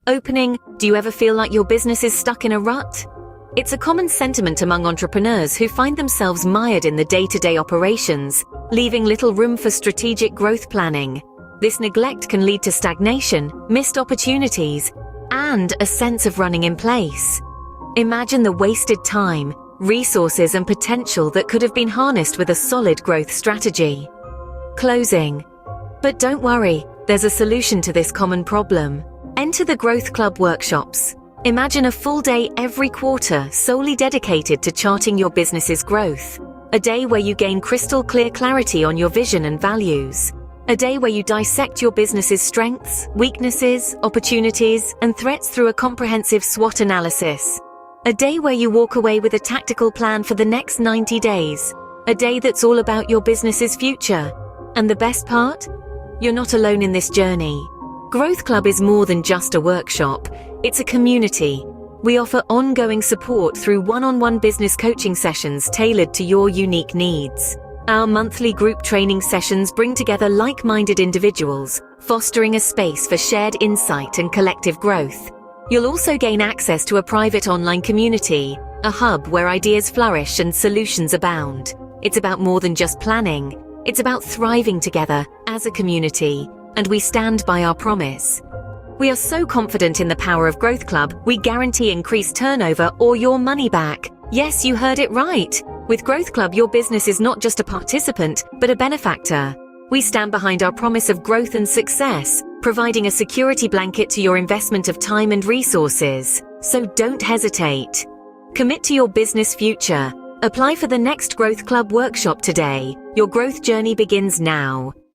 Opening, do you ever feel like your business is stuck in a rut? It's a common sentiment among entrepreneurs who find themselves mired in the day-to-day operations, leaving little room for strategic growth planning. This neglect can lead to stagnation, missed opportunities, and a sense of running in place. Imagine the wasted time, resources, and potential that could have been harnessed with a solid growth strategy. Closing. But don't worry, there's a solution to this common problem. Enter the GrowthCLUB workshops. Imagine a full day every quarter solely dedicated to charting your business's growth. A day where you gain crystal clear clarity on your vision and values. A day where you dissect your business's strengths, weaknesses, opportunities, and threats through a comprehensive SWOT analysis. A day where you walk away with a tactical plan for the next 90 days. A day that's all about your business's future. And the best part? You're not alone in this journey. GrowthCLUB is more than just a workshop. It's a community. We offer ongoing support through one-on-one business coaching sessions tailored to your unique needs. Our monthly group training sessions bring together like-minded individuals, fostering a space for shared insight and collective growth. You'll also gain access to a private online community, a hub where ideas flourish and solutions abound. It's about more than just planning. It's about thriving together as a community, and we stand by our promise. We are so confident in the power of GrowthCLUB, we guarantee increased turnover or your money back. Yes, you heard it right. With GrowthCLUB, your business is not just a participant, but a benefactor. We stand behind our promise of growth and success, providing a security blanket to your investment of time and resources. So don't hesitate. Commit to your business future. Apply for the next GrowthCLUB workshop today. Your growth journey begins now.